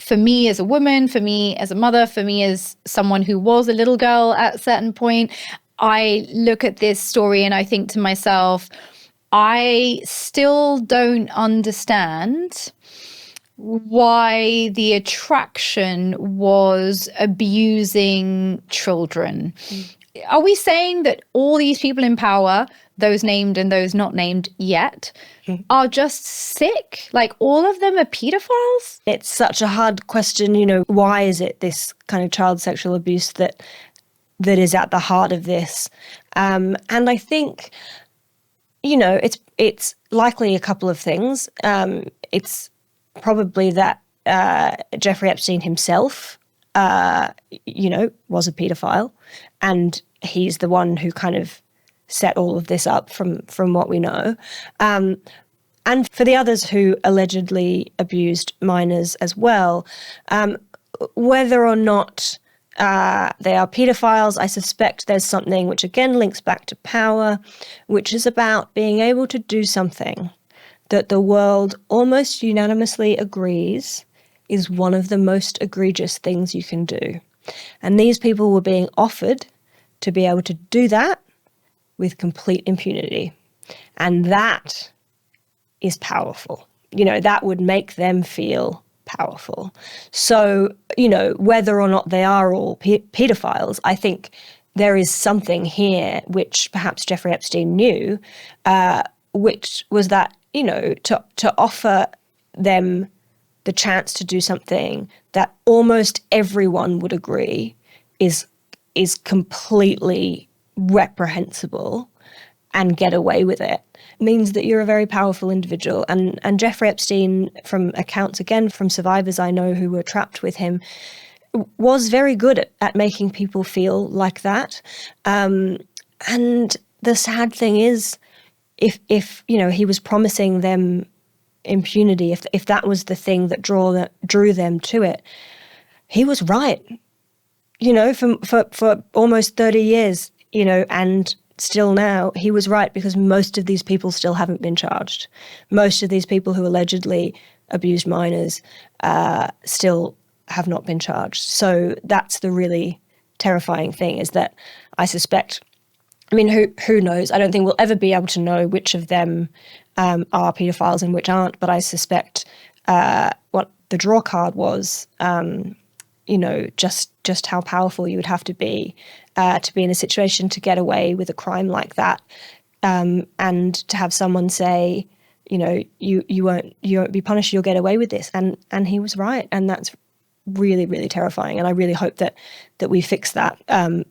for me as a woman, for me as a mother, for me as someone who was a little girl at a certain point, I look at this story and I think to myself, I still don't understand why the attraction was abusing children. Are we saying that all these people in power, those named and those not named yet, are just sick? Like all of them are pedophiles? It's such a hard question, you know, why is it this kind of child sexual abuse that is at the heart of this? And I think, you know, it's likely a couple of things. It's probably that Jeffrey Epstein himself, you know, was a paedophile, and he's the one who kind of set all of this up from what we know. And for the others who allegedly abused minors as well, whether or not they are paedophiles, I suspect there's something which again links back to power, which is about being able to do something that the world almost unanimously agrees is one of the most egregious things you can do. And these people were being offered to be able to do that with complete impunity. And that is powerful. You know, that would make them feel powerful. So, you know, whether or not they are all paedophiles, I think there is something here which perhaps Jeffrey Epstein knew, which was that, you know, to offer them the chance to do something that almost everyone would agree is completely reprehensible and get away with it, means that you're a very powerful individual. And Jeffrey Epstein, from accounts, again, from survivors I know who were trapped with him, was very good at making people feel like that. And the sad thing is, if you know, he was promising them impunity, if that was the thing that drew them to it, he was right. You know, for almost 30 years, you know, and still now, he was right, because most of these people still haven't been charged. Most of these people who allegedly abused minors still have not been charged. So that's the really terrifying thing, is that I suspect, I mean, who knows? I don't think we'll ever be able to know which of them are paedophiles and which aren't, but I suspect what the draw card was, you know, just how powerful you would have to be in a situation to get away with a crime like that, and to have someone say, you know, you won't be punished, you'll get away with this, and he was right, and that's really, really terrifying. And I really hope that we fix that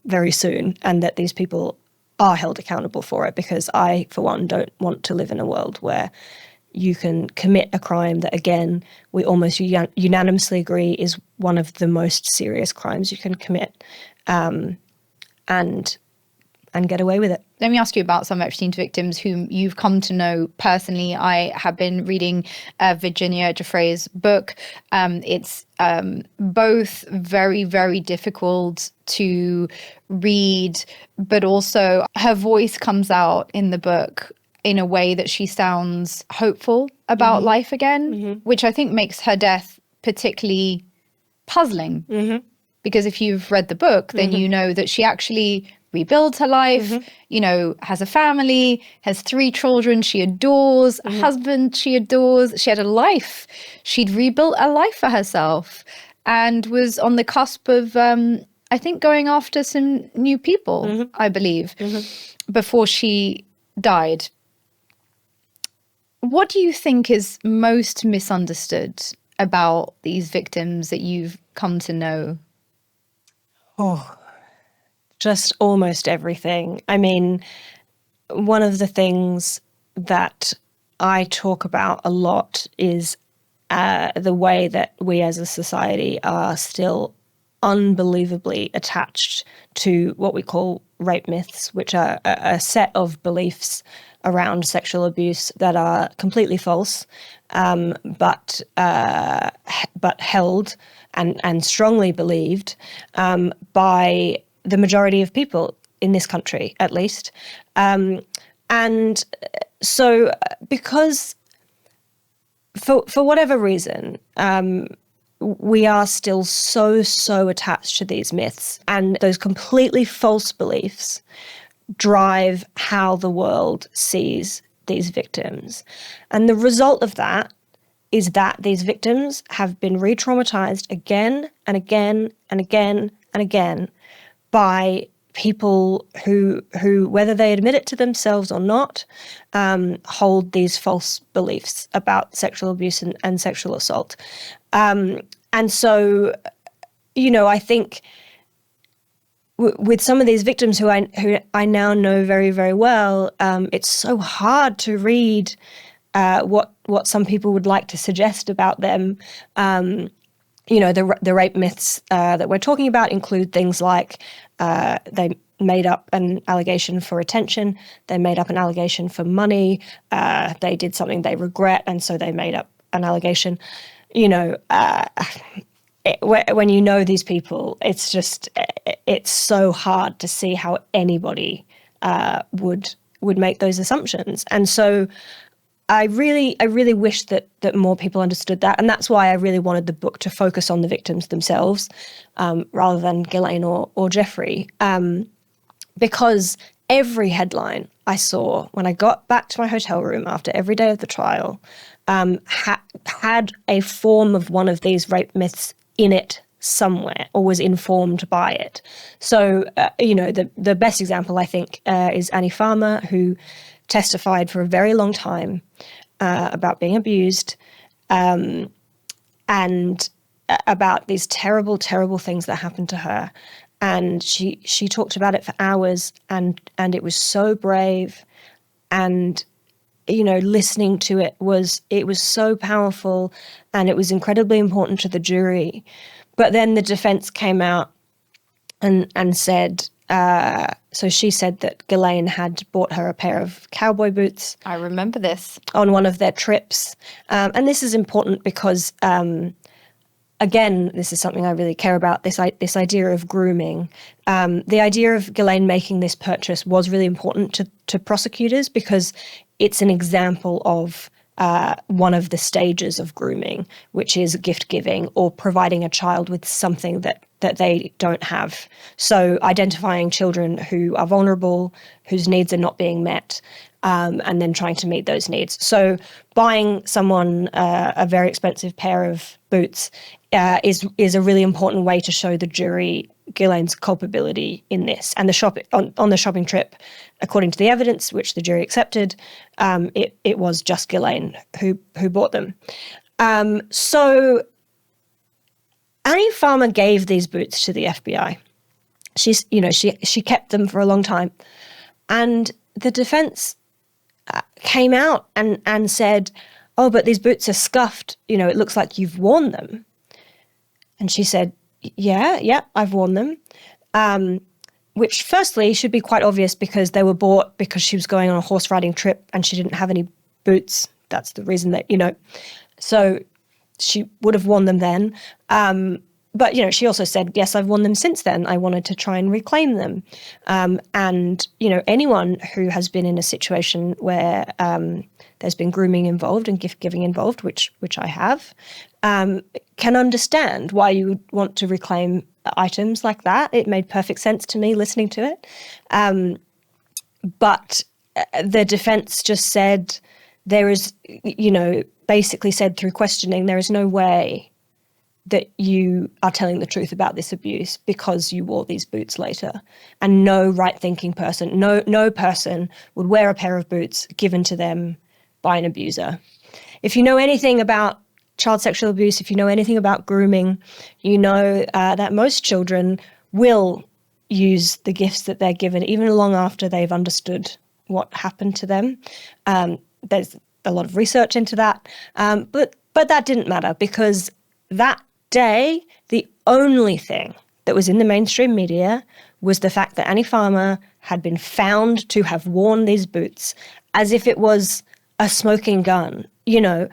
very soon, and that these people are held accountable for it, because I, for one, don't want to live in a world where you can commit a crime that, again, we almost unanimously agree is one of the most serious crimes you can commit, and get away with it. Let me ask you about some Epstein's victims whom you've come to know personally. I have been reading Virginia Giuffre's book. It's both very, very difficult to read, but also her voice comes out in the book in a way that she sounds hopeful about life again, which I think makes her death particularly puzzling. Because if you've read the book, then you know that she actually rebuilds her life, you know, has a family, has 3 children she adores, a husband she adores. She had a life. She'd rebuilt a life for herself and was on the cusp of, I think, going after some new people, I believe, before she died. What do you think is most misunderstood about these victims that you've come to know? Oh, just almost everything. I mean, one of the things that I talk about a lot is the way that we as a society are still unbelievably attached to what we call rape myths, which are a set of beliefs around sexual abuse that are completely false, but held and strongly believed by the majority of people in this country, at least. And so, because for whatever reason, we are still so attached to these myths, and those completely false beliefs drive how the world sees these victims. And the result of that is that these victims have been re-traumatized again and again and again and again by people who whether they admit it to themselves or not, hold these false beliefs about sexual abuse and sexual assault. And so, I think with some of these victims who I now know very, very well, it's so hard to read what some people would like to suggest about them. The rape myths that we're talking about include things like they made up an allegation for attention, they made up an allegation for money, they did something they regret, and so they made up an allegation. When you know these people, it's so hard to see how anybody would make those assumptions. And so I really wish that more people understood that, and that's why I really wanted the book to focus on the victims themselves, rather than Ghislaine or Jeffrey, because every headline I saw when I got back to my hotel room after every day of the trial had a form of one of these rape myths in it somewhere, or was informed by it. So, the best example, I think, is Annie Farmer, who testified for a very long time about being abused, and about these terrible, terrible things that happened to her. And she talked about it for hours, and it was so brave, and listening to it was so powerful, and it was incredibly important to the jury. But then the defense came out and said, so she said that Ghislaine had bought her a pair of cowboy boots. I remember this. On one of their trips. And this is important because, again, this is something I really care about, this idea of grooming. The idea of Ghislaine making this purchase was really important to prosecutors, because it's an example of one of the stages of grooming, which is gift giving or providing a child with something that they don't have. So identifying children who are vulnerable, whose needs are not being met, and then trying to meet those needs. So buying someone a very expensive pair of boots is a really important way to show the jury Ghislaine's culpability in this. And on the shopping trip, according to the evidence, which the jury accepted, it was just Ghislaine who bought them. So Annie Farmer gave these boots to the FBI. She kept them for a long time, and the defense came out and said, "Oh, but these boots are scuffed. It looks like you've worn them." And she said, "Yeah, I've worn them," which firstly should be quite obvious, because they were bought because she was going on a horse riding trip and she didn't have any boots. That's the reason that, so she would have worn them then. But, she also said, "Yes, I've worn them since then. I wanted to try and reclaim them." And, anyone who has been in a situation where there's been grooming involved and gift giving involved, which I have, can understand why you would want to reclaim items like that. It made perfect sense to me listening to it. But the defense just said there is, basically said through questioning, there is no way that you are telling the truth about this abuse because you wore these boots later. And no right-thinking person, no person would wear a pair of boots given to them by an abuser. If you know anything about child sexual abuse, if you know anything about grooming, you know that most children will use the gifts that they're given even long after they've understood what happened to them. There's a lot of research into that, but that didn't matter, because that day, the only thing that was in the mainstream media was the fact that Annie Farmer had been found to have worn these boots, as if it was a smoking gun, and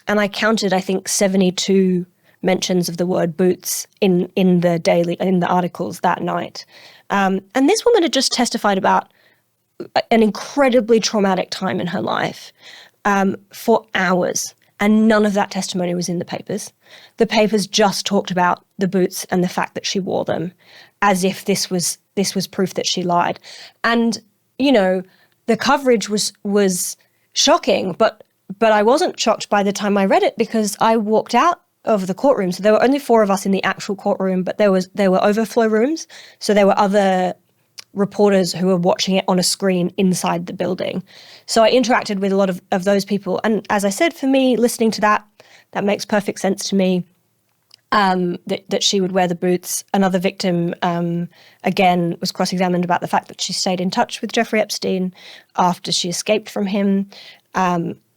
I counted, I think, 72 mentions of the word boots in the articles that night. And this woman had just testified about an incredibly traumatic time in her life, for hours. And none of that testimony was in the papers. The papers just talked about the boots and the fact that she wore them, as if this was proof that she lied. And, you know, the coverage was shocking, but I wasn't shocked by the time I read it, because I walked out of the courtroom. So there were only 4 of us in the actual courtroom, but there were overflow rooms. So there were other reporters who were watching it on a screen inside the building. So I interacted with a lot of those people. And as I said, for me, listening to that makes perfect sense to me, that she would wear the boots. Another victim, again, was cross-examined about the fact that she stayed in touch with Jeffrey Epstein after she escaped from him.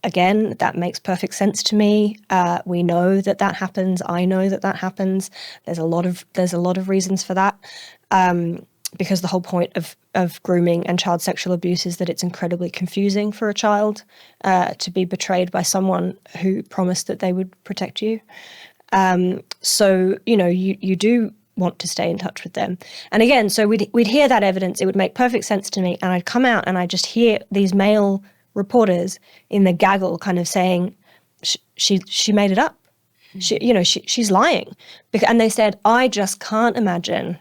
Again, that makes perfect sense to me. We know that happens. I know that happens. There's a lot of reasons for that. Because the whole point of grooming and child sexual abuse is that it's incredibly confusing for a child to be betrayed by someone who promised that they would protect you. So, you know, you do want to stay in touch with them. And again, so we'd hear that evidence. It would make perfect sense to me. And I'd come out and I'd just hear these male reporters in the gaggle kind of saying, she made it up. She's lying. And they said, I just can't imagine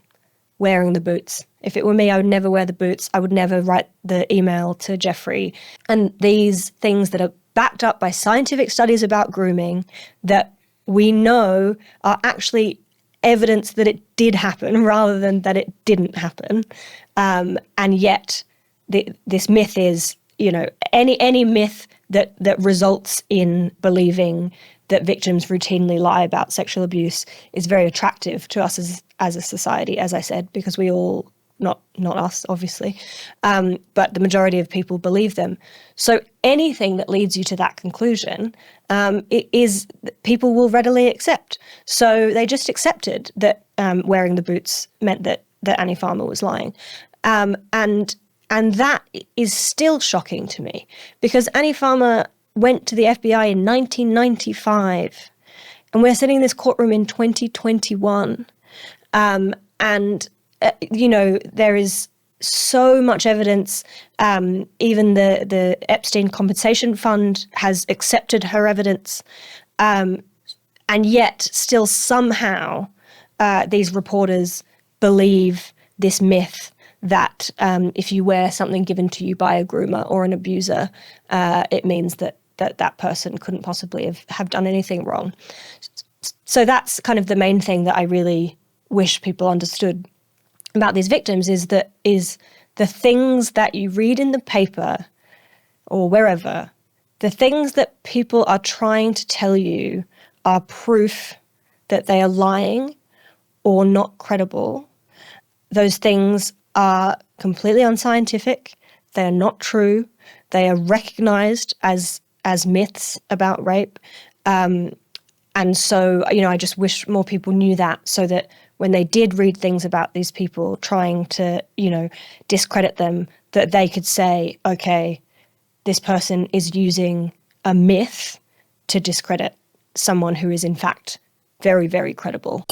wearing the boots. If it were me, I would never wear the boots. I would never write the email to Jeffrey. And these things that are backed up by scientific studies about grooming that we know are actually evidence that it did happen rather than that it didn't happen. And yet this myth is, you know, any myth that results in believing that victims routinely lie about sexual abuse is very attractive to us as a society, as I said, because we all, not us, obviously, but the majority of people believe them. So anything that leads you to that conclusion people will readily accept. So they just accepted that wearing the boots meant that Annie Farmer was lying. And that is still shocking to me, because Annie Farmer went to the FBI in 1995, and we're sitting in this courtroom in 2021. You know, there is so much evidence. Even the Epstein Compensation Fund has accepted her evidence. And yet still somehow these reporters believe this myth that if you wear something given to you by a groomer or an abuser, it means that person couldn't possibly have done anything wrong. So that's kind of the main thing that I really wish people understood about these victims, is the things that you read in the paper or wherever, the things that people are trying to tell you are proof that they are lying or not credible. Those things are completely unscientific. They are not true. They are recognized as myths about rape. And so, you know, I just wish more people knew that, so that when they did read things about these people trying to, you know, discredit them, that they could say, okay, this person is using a myth to discredit someone who is in fact very, very credible.